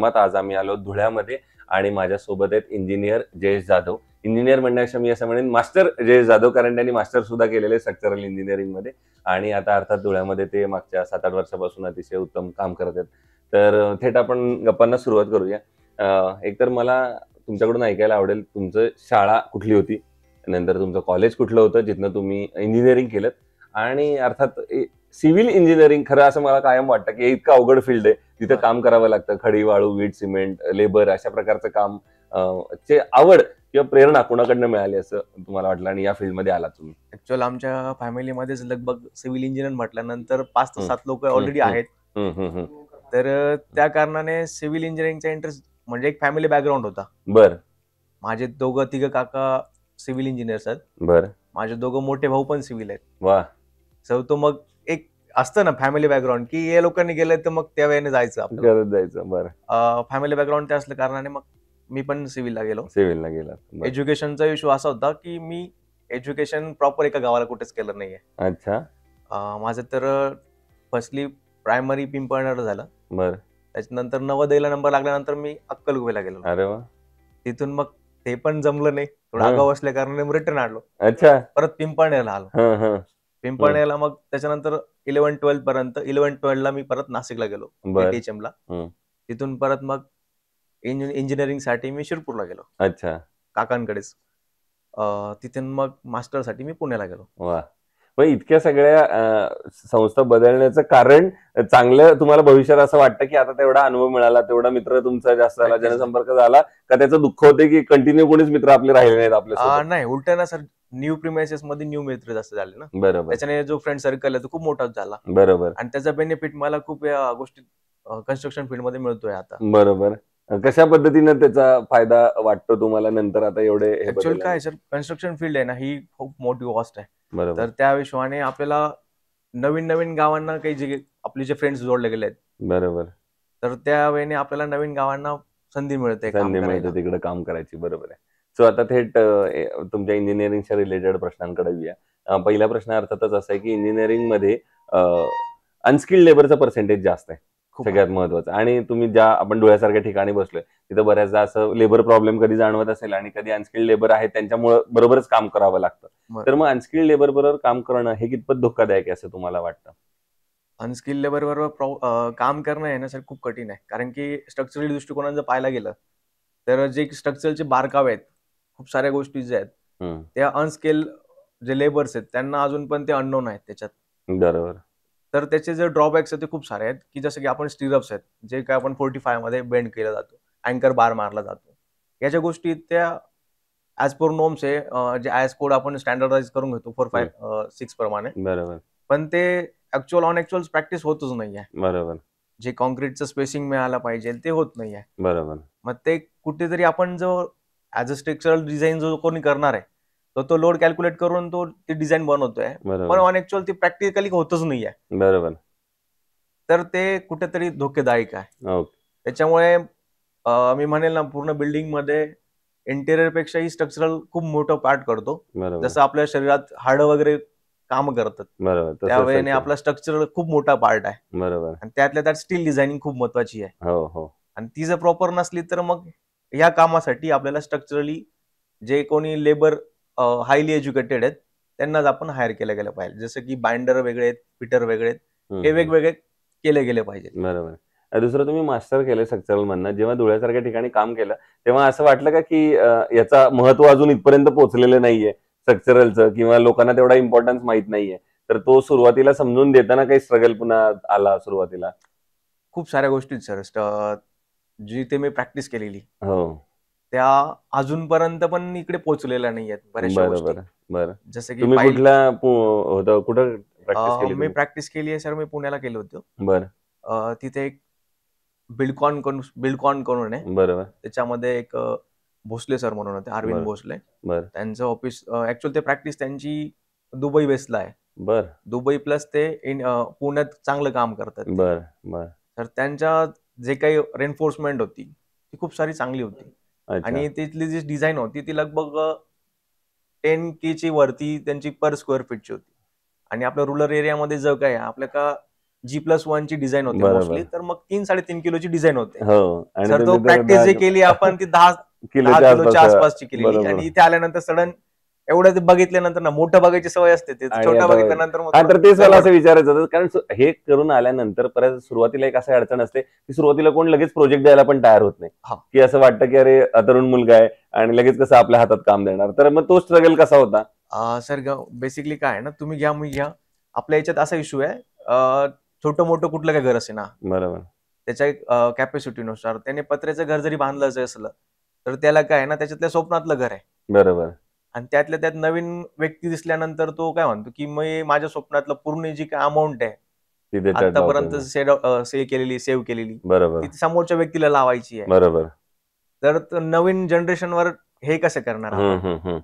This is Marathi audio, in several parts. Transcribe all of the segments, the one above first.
कामात आज आम्ही आलो धुळ्यामध्ये आणि माझ्यासोबत आहेत इंजिनियर जयेश जाधव. इंजिनियर म्हणण्यापेक्षा मी असं म्हणेन मास्टर जयेश जाधव, कारण त्यांनी मास्टर सुद्धा केलेले स्ट्रक्चरल इंजिनिअरिंग मध्ये आणि आता अर्थात धुळ्यामध्ये ते मागच्या 7-8 वर्षापासून अतिशय उत्तम काम करत आहेत. तर थेट आपण गप्पांना सुरुवात करूया. एकतर मला तुमच्याकडून ऐकायला आवडेल तुमचं शाळा कुठली होती, नंतर तुमचं कॉलेज कुठलं होतं जिथनं तुम्ही इंजिनिअरिंग केलं, आणि अर्थात सिव्हिल इंजिनिअरिंग खरं असं मला कायम वाटतं की इतकं अवघड फील्ड आहे, तिथं काम करावं लागतं, खडी वाळू वीट सिमेंट लेबर अशा प्रकारचं काम चे आवड किंवा प्रेरणा कोणाकडनं मिळाली असं तुम्हाला वाटलं आणि या फील्डमध्ये आला तुम्ही? ऍक्च्युअल आमच्या फॅमिलीमध्येच लगभग सिव्हिल इंजिनियर म्हटल्यानंतर 5 ते 7 लोक ऑलरेडी आहेत. तर त्या कारणाने सिव्हिल इंजिनिअरिंगचा इंटरेस्ट म्हणजे एक फॅमिली बॅकग्राऊंड होता. बर माझे दोघं तिघं काका सिव्हिल इंजिनियर्स आहेत. बर माझे दोघं मोठे भाऊ पण सिव्हिल आहेत. वा सो तो मग एक असतं ना फॅमिली बॅकग्राऊंड की या लोकांनी गेलं तर मग त्या वेळेने जायचं आपल्याला. करत जायचं. बर फॅमिली बॅकग्राऊंड ते असल्या कारणाने मग मी पण सिव्हिलला गेलो. सिव्हिलला गेला. बर. एज्युकेशनचा इश्यू असा होता की मी एज्युकेशन प्रॉपर एका गावाला कुठेच केलं नाहीये. अच्छा. माझं तर फर्स्टली प्रायमरी पिंपळनेरला झालं. बर. त्याच्यानंतर नवोदयला नंबर लागल्यानंतर मी अक्कलकुवेला गेलो. अरे वा. तिथून मग ते पण जमलं नाही, थोडा हं. आगाऊ असल्या कारणाने रिटर्न आलो. अच्छा. परत पिंपळनेरला आलो. हं, हं. पिंपळनेरला मग त्याच्यानंतर 11-12 पर्यंत 11-12 ला मी परत नाशिकला गेलो बर. ATHM ला. हं. तिथून परत मग इंजिनिअरिंग साठी मी शिरपूरला गेलो अच्छा. काकांकडेच. तिथून मग मास्टर साठी मी पुण्याला गेलो. वा. मग इतक्या सगळ्या संस्था बदलण्याचं कारण चांगलं तुम्हाला भविष्यात असं वाटतं की आता तेवढा अनुभव मिळाला, तेवढा मित्र तुमचा जास्त झाला, नक्कीच. जनसंपर्क झाला का त्याचं दुःख होते की कंटिन्यू कोणीच मित्र आपले राहिले नाहीत आपल्यासोबत? नाही, उलट ना सर, न्यू प्रिमायसेस मध्ये न्यू मित्र जास्त झाले ना. बरोबर त्याच्याने जो फ्रेंड सर्कल आहे तो खूप मोठाच झाला बरोबर आणि त्याचा बेनिफिट मला खूप या गोष्टी कन्स्ट्रक्शन फील्ड मध्ये मिळतोय आता. बरोबर. कशा पद्धतीने त्याचा फायदा वाटतो तुम्हाला नंतर आता एवढे हे ऍक्च्युअल बदल? काय सर, कन्स्ट्रक्शन फील्ड आहे ना ही खूप मोठी कॉस्ट आहे. बरोबर तर त्या हिशोबाने आपल्याला नवीन नवीन गावांना काही जे आपले जे फ्रेंड्स जोडले गेले आहेत, बरोबर. तर त्या वेळेने आपल्याला नवीन गावांना संधी मिळते काम संधी करायला. मिळते तिकडे काम करायची. बरोबर आहे. सो आता थेट तुमच्या इंजिनिअरिंगच्या रिलेटेड प्रश्नांकडे येऊया. पहिला प्रश्न अर्थातच असा आहे की इंजिनिअरिंग मध्ये अनस्किल्ड लेबरचं पर्सेंटेज जास्त आहे, खूप सगळ्यात महत्वाचं. आणि तुम्ही ज्या आपण डोळ्यासारख्या ठिकाणी बसलोय तिथं बऱ्याचदा असं लेबर प्रॉब्लेम कधी जाणवत असेल आणि कधी अनस्किल्ड लेबर आहे त्यांच्यामुळे बरोबरच काम करावं लागतं. बरं. तर मग अनस्किल्ड लेबर बरोबर काम करणं हे कितपत धोकादायक आहे असं तुम्हाला वाटतं? अनस्किल्ड लेबर बरोबर काम करणं आहे ना सर खूप कठीण आहे. कारण की स्ट्रक्चरल दृष्टिकोनानं जर पाहायला गेलं तर जे स्ट्रक्चरचे बारकावे आहेत, खूप साऱ्या गोष्टी ज्या आहेत हम्म. त्या अनस्किल्ड जे लेबर्स आहेत त्यांना अजून पण ते अननोन आहेत त्याच्यात. बरोबर तर त्याचे जे ड्रॉबॅक्स आहेत ते खूप सारे आहेत की जसं की आपण स्टिरअप्स आहेत जे काय आपण 45 मध्ये बेंड केला जातो, अँकर बार मारला जातो, याच्या गोष्टी त्या ऍज पर नॉर्म्स आहे जे आयएस कोड आपण स्टँडर्डाइज करून घेतो 456 प्रमाणे. बरोबर पण ते ऍक्च्युअल ऑन ऍक्च्युअल प्रॅक्टिस होतच नाहीये. बरोबर जे कॉन्क्रीटचं स्पेसिंग मिळायला पाहिजे ते होत नाहीये. बरोबर मग ते कुठेतरी आपण जो ऍज अ स्ट्रक्चरल डिझाईन जो कोणी करणार आहे तो लोड कॅल्क्युलेट करून तो ती डिझाईन बनवतोय, पण बरोबर ऑन ऍक्च्युअल ती प्रॅक्टिकली होतच नाहीये. बरोबर. तर ते कुठेतरी धोकेदायक आहे. ओके. त्याच्यामुळे मी म्हणेल ना पूर्ण बिल्डिंग मध्ये इंटेरियर पेक्षाही स्ट्रक्चरल खूप मोठं पार्ट करतो. बरोबर जसं आपल्या शरीरात हाडं वगैरे काम करतात बरोबर तसंच त्यावेळेने आहे. आपला स्ट्रक्चरल खूप मोठा पार्ट आहे बरोबर. आणि त्यातल्या त्यात स्टील डिझायनिंग खूप महत्वाची आहे. हो हो आणि ती जर प्रॉपर नसली तर मग या कामासाठी आपल्याला स्ट्रक्चरली जे कोणी लेबर हायली एज्युकेटेड आहेत त्यांनाच आपण हायर केलं गेलं पाहिजे. जसं की बाइंडर वेगळे आहेत, फिटर वेगळे आहेत, हे वेगवेगळे केले गेले पाहिजे. बरोबर. दुसरं तुम्ही मास्टर केलं स्ट्रक्चरल मधनं, जेव्हा धुळ्यासारख्या ठिकाणी काम केलं तेव्हा असं वाटलं का की याचा महत्व अजून इथपर्यंत पोहोचलेलं नाहीये स्ट्रक्चरलचं, किंवा लोकांना तेवढा इम्पॉर्टन्स माहित नाहीये, तर तो सुरुवातीला समजून देताना काही स्ट्रगल पुन्हा आला सुरुवातीला? खूप साऱ्या गोष्टी सर जी ते मी प्रॅक्टिस केलेली हो. त्या अजूनपर्यंत पण इकडे पोहोचलेल्या नाही आहेत बऱ्याचशा गोष्टी. बरोबर बरं. जसं की तुम्ही फाईल कुठल्या कुठं प्रॅक्टिस केली मी तुम्ही? प्रॅक्टिस केली आहे सर, मी पुण्याला केलं होतं. बरं. तिथे एक बिल्डकॉन करून आहे. बरोबर त्याच्यामध्ये एक भोसले सर म्हणून होते, अरविंद बरं. भोसले. बरं. त्यांचं ऑफिस ऍक्च्युअली ते प्रॅक्टिस त्यांची दुबई बेसला आहे. बर दुबई प्लस ते पुण्यात चांगलं काम करतात ते. बर बर. तर त्यांच्या जे काही रेन्फोर्समेंट होती ती खूप सारी चांगली होती अच्छा. आणि तिथली जी डिझाईन होती ती लगभग 10K ची वरती त्यांची पर स्क्वेअर फीटची होती. आणि आपल्या रुरल एरियामध्ये जग काय आपल्या का G+1 ची डिझाईन होते बरोबर. मोस्टली, तर मग 3-3.5 किलोची डिझाईन होते. हो आणि सर तो तुम्ही तर प्रॅक्टिस जे 10 केली आपण ती 10 किलोच्या किलोच्या आसपास आसपासची केलेली, बरोबर. आणि इथे आल्यानंतर सडन एवढं ते बघितल्यानंतर ना मोठं बघायची सवय असते, ते आणि छोटं आता बघितल्यानंतर मग हा तर थोडं तेच मला जड असं विचारायचं होतं, कारण हे करून आल्यानंतर परत सुरुवातीला एक अशी अडचण असते की सुरुवातीला कोण लगेच प्रोजेक्ट द्यायला पण तयार होत नाही, हा. की असं वाटतं की अरे तरुण मुलगा आहे आणि लगेच कसं आपल्या हातात काम देणार. तर मग तो स्ट्रगल कसा होता? सर बेसिकली काय आहे ना, तुम्ही घ्या मी घ्या, आपल्या याच्यात असा इश्यू आहे, छोटं मोठं कुठलं काय घर असे ना, बरोबर. त्याच्या कॅपॅसिटीनुसार त्याने पत्र्याचं घर जरी बांधलं असलं तर त्याला काय आहे ना, त्याच्यातल्या स्वप्नातलं घर आहे, बरोबर. आणि त्यातल्या त्यात नवीन व्यक्ती दिसल्यानंतर तो काय म्हणतो की मी माझ्या स्वप्नातलं पूर्ण जी काय अमाऊंट आहे ती त्याच्यात आतापर्यंत लावतो. सेव्ह केलेली, बरोबर. ती समोरच्या व्यक्तीला लावायची आहे. बरोबर. तर नवीन जनरेशनवर हे कसं करणार आपण?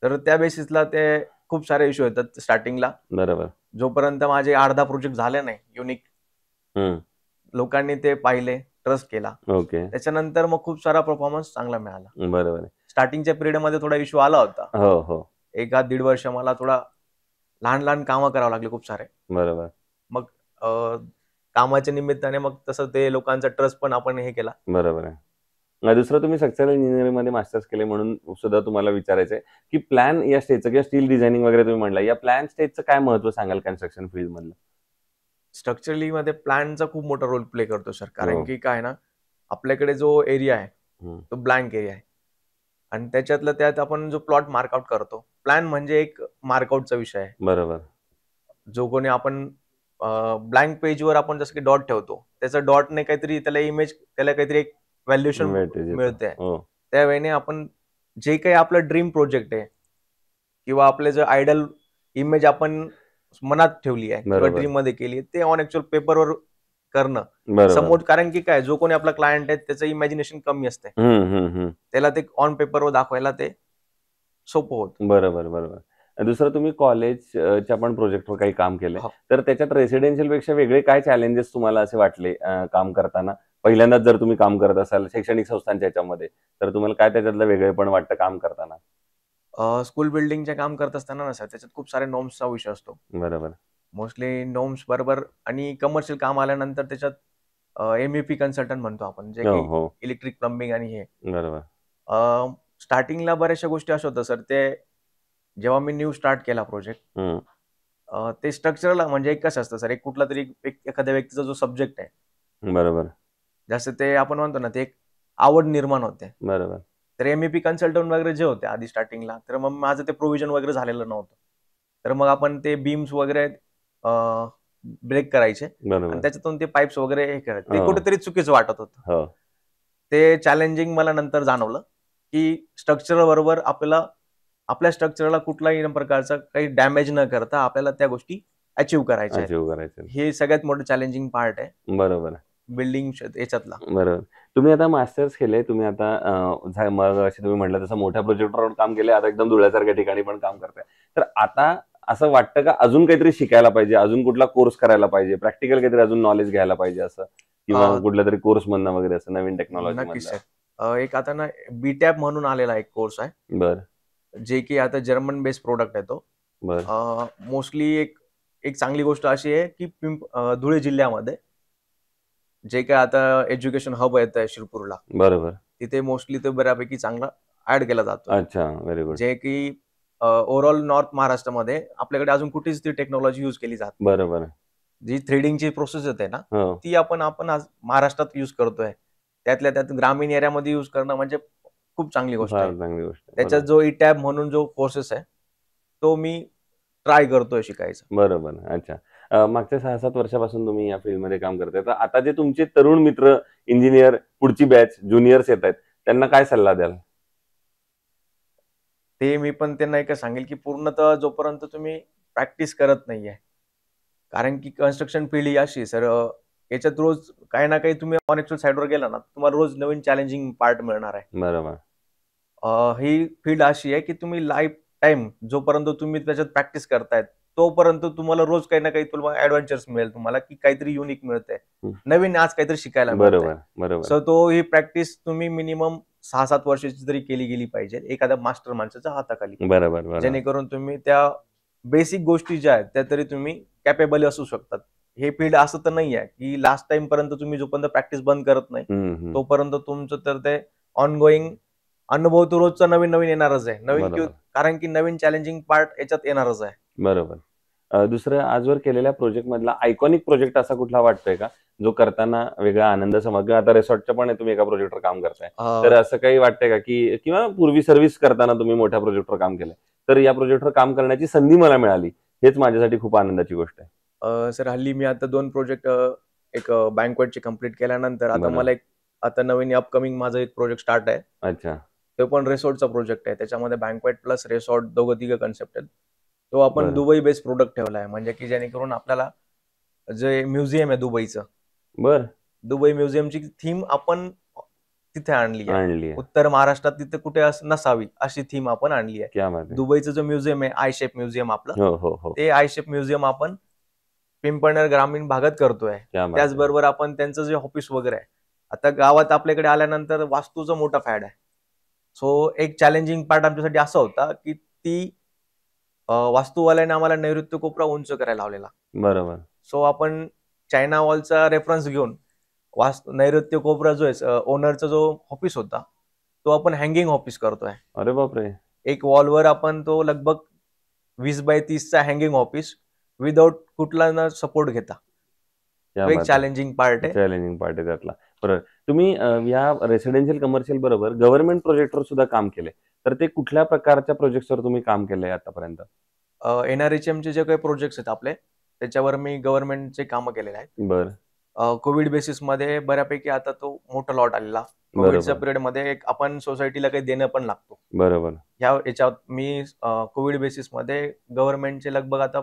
तर त्या बेसिसला ते खूप सारे इश्यू येतात स्टार्टिंगला. बरोबर. जोपर्यंत माझे 8-10 प्रोजेक्ट झाले नाही युनिक, लोकांनी ते पाहिले, ट्रस्ट केला, ओके. त्याच्यानंतर मग खूप सारा परफॉर्मन्स चांगला मिळाला. बरोबर. स्टार्टिंगच्या पिरियडमध्ये थोडा इश्यू आला होता. हो हो. 1-1.5 वर्ष मला थोडा लहान कामं करावं लागले खूप सारे. बरोबर. मग कामाच्या निमित्ताने मग तसं ते लोकांचा ट्रस्ट पण आपण हे केला. बरोबर आहे. दुसरं तुम्ही स्ट्रक्चरल इंजिनिअरिंग मध्ये मास्टर्स केले म्हणून सुद्धा तुम्हाला विचारायचंय की प्लॅन या स्टेजचं किंवा स्टील डिझायनिंग वगैरे तुम्ही म्हणला, या प्लॅन स्टेजचं काय महत्व सांगाल कन्स्ट्रक्शन फील्ड मधलं? स्ट्रक्चरली मध्ये प्लॅनचा खूप मोठा रोल प्ले करतो सर, कारण हो. की काय ना, आपल्याकडे जो एरिया आहे तो ब्लँक एरिया आहे, आणि त्याच्यातलं त्यात आपण जो प्लॉट मार्कआउट करतो, प्लॅन म्हणजे एक मार्कआउटचा विषय आहे. बरोबर. जो कोणी आपण ब्लँक पेजवर आपण जसं की डॉट ठेवतो, त्याचा डॉटने काहीतरी त्याला इमेज, त्याला काहीतरी एक व्हॅल्युएशन मिळते. हो. त्यावेळेने आपण जे काही आपलं ड्रीम प्रोजेक्ट आहे किंवा आपले जे आयडल इमेज आपण मनात ठेवली आहे किंवा बरोबर. ड्रीम मध्ये केली, ते ऑन ऍक्च्युअल पेपरवर करणं बरोबर. समोर, कारण की काय, जो कोणी आपला क्लायंट आहे त्याचं इमॅजिनेशन कमी असते, त्याला ते ऑन पेपरवर दाखवायला ते सोपं होतं. बरोबर. बरोबर. दुसरं तुम्ही कॉलेजच्या पण प्रोजेक्टवर काही काम केलंय, हो. तर त्याच्यात रेसिडेन्शियल पेक्षा वेगळे काय चॅलेंजेस तुम्हाला असे वाटले काम करताना? पहिल्यांदाच जर तुम्ही काम करत असाल शैक्षणिक संस्थांच्या याच्यामध्ये, तर तुम्हाला काय त्याच्यातलं वेगळेपण वाटतं काम करताना? स्कूल बिल्डिंगचे काम करत असताना ना सर, त्याच्यात खूप सारे नॉर्म्सचा विषय असतो. बरोबर. मोस्टली नॉर्म्स बरोबर, आणि कमर्शियल काम आल्यानंतर त्याच्यात MEP कन्सल्टंट म्हणतो आपण, जे की हो. इलेक्ट्रिक, प्लंबिंग आणि हे. बरोबर. स्टार्टिंगला बऱ्याचशा गोष्टी अशा होत्या सर, ते जेव्हा मी न्यू स्टार्ट केला प्रोजेक्ट, ते स्ट्रक्चरला म्हणजे एक कसं असतं सर, एक कुठला तरी एखाद्या व्यक्तीचा जो सब्जेक्ट आहे, बरोबर. जसं ते आपण म्हणतो ना, ते एक आवड निर्माण होते. बरोबर. तर MEP कन्सल्टंट वगैरे जे होते आधी स्टार्टिंगला, तर मग माझं ते प्रोव्हिजन वगैरे झालेलं नव्हतं. तर मग आपण ते बीम्स वगैरे ब्रेक करायचे, आणि बरोबर. त्याच्यातून ते पाईप्स वगैरे हे करायचे. ते हो. कुठेतरी चुकीचं वाटत होतं. हो. ते चॅलेंजिंग मला नंतर जाणवलं, की स्ट्रक्चर बरोबर आपल्या स्ट्रक्चरला कुठलाही प्रकारचा काही डॅमेज न करता आपल्याला त्या गोष्टी अचीव्ह करायच्या आहेत. अचीव्ह करायचं. हे सगळ्यात मोठं चॅलेंजिंग पार्ट आहे बरोबर. बिल्डिंग याच्यातला. बरोबर. तुम्ही आता मास्टर्स केले, तुम्ही आता मग अशी तुम्ही म्हटलं तसं मोठ्या प्रोजेक्टवर काम केले, आता एकदम धुळ्यासारख्या ठिकाणी पण काम करताय. तर आता असं वाटतं का अजून काहीतरी शिकायला पाहिजे, अजून कुठला कोर्स करायला पाहिजे, प्रॅक्टिकल काहीतरी अजून नॉलेज घ्यायला पाहिजे असं, किंवा कुठल्या तरी कोर्स मधनं वगैरे असं नवीन टेक्नॉलॉजी नक्कीच मधनं? सर. एक आता ना BTAP म्हणून आलेला एक कोर्स आहे, बरं. जे की आता जर्मन बेस्ड प्रोडक्ट आहे तो. बरं. मोस्टली एक चांगली गोष्ट अशी आहे की धुळे जिल्ह्यामध्ये जे काय आता एज्युकेशन हब येत आहे शिरपूरला, बरोबर. तिथे मोस्टली तो बऱ्यापैकी चांगला ऍड केला जातो. अच्छा. Very good. जे की ओव्हरऑल नॉर्थ महाराष्ट्रामध्ये आपल्याकडे अजून कुठेच ती टेक्नॉलॉजी युज केली जात नाही. बरोबर. जी थ्रेडिंगची प्रोसेस येते ना, हो. ती आपण आज महाराष्ट्रात युज करतोय. त्यातल्या त्यात ग्रामीण एरियामध्ये युज करणं म्हणजे खूप चांगली गोष्ट फार आहे. चांगली गोष्ट आहे. त्याच्यात जो ETAP म्हणून जो कोर्सेस आहे, तो मी ट्राय करतोय शिकायचा. बरोबर. अच्छा. मागच्या 6-7 वर्षापासून तुम्ही या फील्डमध्ये काम करताय. तर आता जे तुमचे तरुण मित्र, इंजिनियर, पुढची बॅच, ज्युनियर्स येत आहेत, त्यांना काय सल्ला द्याल? ते मी पण त्यांना एकच सांगेल की पूर्णतः जोपर्यंत तुम्ही प्रॅक्टिस करत नाहीये, कारण की कन्स्ट्रक्शन फील्ड ही अशी सर, याच्यात रोज काही ना काही तुम्ही ऑन ऍक्च्युअल साईडवर गेला ना, तुम्हाला रोज नवीन चॅलेंजिंग पार्ट मिळणार आहे. बरोबर. ही फील्ड अशी आहे की तुम्ही लाईफ टाइम जोपर्यंत तुम्ही त्याच्यात प्रॅक्टिस करतायत, तोपर्यंत तुम्हाला रोज काही ना काही तुम्हाला ऍडव्हेंचर्स मिळेल, तुम्हाला की काहीतरी युनिक मिळतंय, नवीन आज काहीतरी शिकायला मिळतंय. बरोबर. बरोबर. सो तो ही प्रॅक्टिस तुम्ही मिनिमम 6-7 वर्षाची तरी केली गेली पाहिजे एखाद्या मास्टर माणसाच्या हाताखाली, बरोबर. जेणेकरून तुम्ही त्या बेसिक गोष्टी ज्या आहेत त्या तरी तुम्ही कॅपेबल असू शकतात हे फील्ड असं तर नाही आहे की लास्ट टाइम पर्यंत तुम्ही जोपर्यंत प्रॅक्टिस बंद करत नाही तोपर्यंत तुमचं तर ते ऑनगोईंग अनुभव तो रोजचा नवीन नवीन येणारच आहे. नवीन बरोबर. कारण की नवीन चॅलेंजिंग पार्ट याच्यात येणारच आहे. बरोबर. दुसरं आजवर केलेल्या प्रोजेक्ट मधला आयकॉनिक प्रोजेक्ट असा कुठला वाटतोय का जो करताना वेगळा आनंद समज, आता रिसॉर्टच्या पण तुम्ही एका प्रोजेक्टवर काम करताय, तर असं काही वाटतंय का की किंवा पूर्वी सर्व्हिस करताना तुम्ही मोठ्या प्रोजेक्टवर काम केलंय, तर या प्रोजेक्टवर काम करण्याची संधी मला मिळाली, हेच माझ्यासाठी खूप आनंदाची गोष्ट आहे. सर हल्ली मी आता 2 प्रोजेक्ट एक बँकवेटचे कंप्लीट केल्यानंतर आता बरं. मला एक आता नवीन अपकमिंग माझं एक प्रोजेक्ट स्टार्ट आहे. अच्छा. तो पण रिसॉर्टचा प्रोजेक्ट आहे. त्याच्यामध्ये बँकवेट प्लस रिसॉर्ट दोघं-तिघं कन्सेप्ट आहेत. तो आपण बरं. दुबई बेस्ड प्रोडक्ट ठेवला आहे. म्हणजे की जेणेकरून आपल्याला जे म्युझियम आहे दुबईचं, बर दुबई म्युझियमची थीम आपण तिथे आणली आहे. आणली आहे. उत्तर महाराष्ट्रात तिथे कुठे नसावी अशी थीम आपण आणली आहे. क्या बात आहे. दुबईचं जो म्युझियम आहे आय शेप म्युझियम आपलं, हो हो हो. ते आय शेप म्युझियम आपण पिंपळनेर ग्रामीण भागात करतोय. क्या बात आहे. त्याचबरोबर आपण त्यांचं जे ऑफिस वगैरे आहे, आता गावात आपल्याकडे आल्यानंतर वास्तूचा मोठा फॅड आहे. सो एक चॅलेंजिंग पार्ट आमच्यासाठी असा होता की ती वास्तूवाल्याने आम्हाला नैऋत्य कोपरा उंच करायला लावलेला. बरोबर. सो आपण चायना वॉलचा रेफरन्स घेऊन नैऋत्य कोपरा जो आहे ओनरचा जो ऑफिस होता तो आपण हँगिंग ऑफिस करतोय. अरे बापरे. एक वॉलवर आपण तो लगभग 20x30चा हँगिंग ऑफिस विदाउट कुठला न सपोर्ट घेता. तो एक चॅलेंजिंग पार्ट आहे. चॅलेंजिंग पार्ट आहे त्यातला. बरोबर. तुम्ही या रेसिडेन्शियल कमर्शियल बरोबर गव्हर्नमेंट प्रोजेक्टवर सुद्धा काम केले, तर ते कुठल्या प्रकारच्या प्रोजेक्टवर तुम्ही काम केलंय आतापर्यंत? NRHM चे जे काही प्रोजेक्ट्स आहेत आपले त्याच्यावर मी गव्हर्नमेंटचे कामं केलेले आहेत. बरं. कोविड बेसिसमध्ये बऱ्यापैकी आता तो मोठा लॉट आलेला. कोविडच्या पिरियडमध्ये एक आपण सोसायटीला काही देणं पण लागतो. बरोबर. याच्यात मी कोविड बेसिसमध्ये गव्हर्नमेंटचे लगभग आता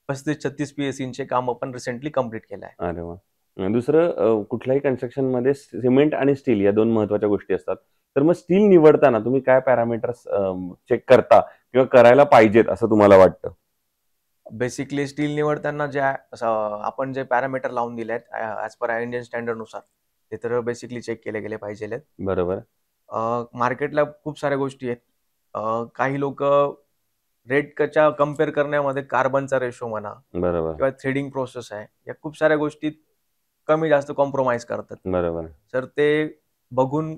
35-36 PSCचे काम पण रिसेंटली कम्प्लीट केलं आहे. अरे वा. दुसरं कुठल्याही कन्स्ट्रक्शन मध्ये सिमेंट आणि स्टील या 2 महत्वाच्या गोष्टी असतात. तर मग स्टील निवडताना तुम्ही काय पॅरामीटर्स चेक करता किंवा करायला पाहिजेत असं तुम्हाला वाटतं? बेसिकली स्टील निवडताना जे आपण जे पॅरामीटर लावून दिले आहेत ऍज पर इंडियन स्टँडर्ड नुसार ते तर बेसिकली चेक केले गेले पाहिजे. बरोबर. मार्केटला खूप साऱ्या गोष्टी आहेत. काही लोक रेटच्या कम्पेअर करण्यामध्ये कार्बनचा रेशो म्हणा बरोबर किंवा थ्रेडिंग प्रोसेस आहे या खूप साऱ्या गोष्टीत कमी जास्त कॉम्प्रोमाइज करतात. बरोबर. तर ते बघून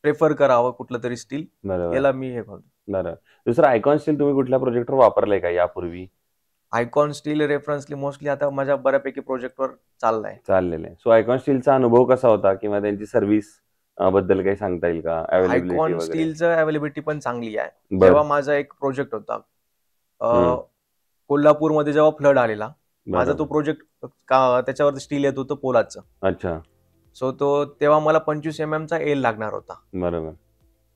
प्रेफर करावं कुठलं तरी स्टील. बरोबर. याला मी हे करतो. बरोबर. दुसरं आयकॉन स्टील तुम्ही कुठल्या प्रोजेक्टवर वापरलंय का यापूर्वी? आयकॉन स्टील रेफरन्सली मोस्टली आता माझ्या बऱ्यापैकी प्रोजेक्टवर चाललेलं आहे. सो आयकॉन स्टीलचा अनुभव कसा होता किंवा त्यांची सर्व्हिस बद्दल काही सांगता येईल का? आयकॉन स्टीलचं अवेलेबिलिटी पण चांगली आहे. जेव्हा माझा एक प्रोजेक्ट होता कोल्हापूरमध्ये जेव्हा फ्लड आलेला माझा तो प्रोजेक्ट त्याच्यावर स्टील येत होतं पोलादचं. अच्छा. सो तेव्हा मला 25 mm चा एल लागणार होता. बरोबर.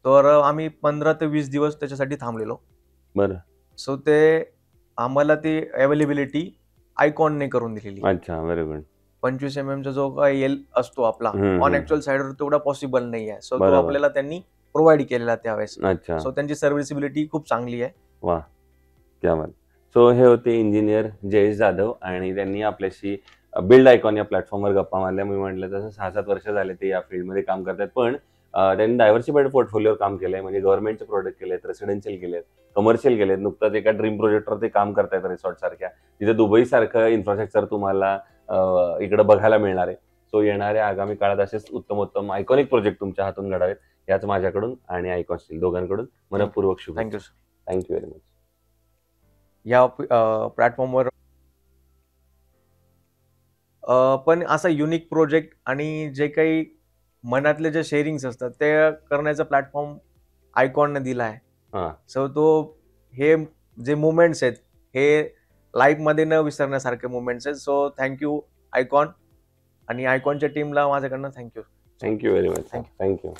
तर आम्ही 15 ते 20 दिवस त्याच्यासाठी थांबलेलो. बरं. सो ते आम्हाला ती अवेलेबिलिटी आयकॉनने करून दिलेली. अच्छा. Very good. 25 mm चा जो काही एल असतो आपला ऑन ऍक्च्युअल साइडवर तेवढा पॉसिबल नाही आहे. सो तो आपल्याला त्यांनी प्रोव्हाइड केलेला त्यावेळेस. अच्छा. सो त्यांची सर्व्हिसिबिलिटी खूप चांगली आहे. वा. क्या बात. सो हे होते इंजिनियर जयेश जाधव आणि त्यांनी आपल्याशी बिल्ड आयकॉन या प्लॅटफॉर्मवर गप्पा मारल्या. मी म्हटलं तसं 6-7 वर्ष झाले ते या फील्डमध्ये काम करतात, पण त्यांनी डायव्हर्सिफाईड पोर्टफोलिओवर काम केलंय. म्हणजे गव्हर्नमेंटचे प्रोडक्ट केलेत, रेसिडेन्शियल केलेत, कमर्शियल केलेत. नुकताच एका ड्रीम प्रोजेक्टवर ते काम करतायत रिसॉर्ट सारख्या. तिथे दुबई सारखं इन्फ्रास्ट्रक्चर तुम्हाला इकडे बघायला मिळणार आहे. सो येणाऱ्या आगामी काळात असेच उत्तम आयकॉनिक प्रोजेक्ट तुमच्या हातून घडावेत याच माझ्याकडून आणि आयकॉन स्टील दोघांकडून मनपूर्वक शुभेच्छा. Thank you sir. Thank you very much. या प्लॅटफॉर्मवर पण असा युनिक प्रोजेक्ट आणि जे काही मनातले जे शेअरिंग्स असतात ते करण्याचा प्लॅटफॉर्म आयकॉनने दिला आहे. सो हे जे मुवमेंट्स आहेत हे लाईफमध्ये न विसरण्यासारखे मुवमेंट्स आहेत. सो थँक्यू आयकॉन आणि आयकॉनच्या टीमला माझ्याकडनं thank you. Thank you very much. Thank you.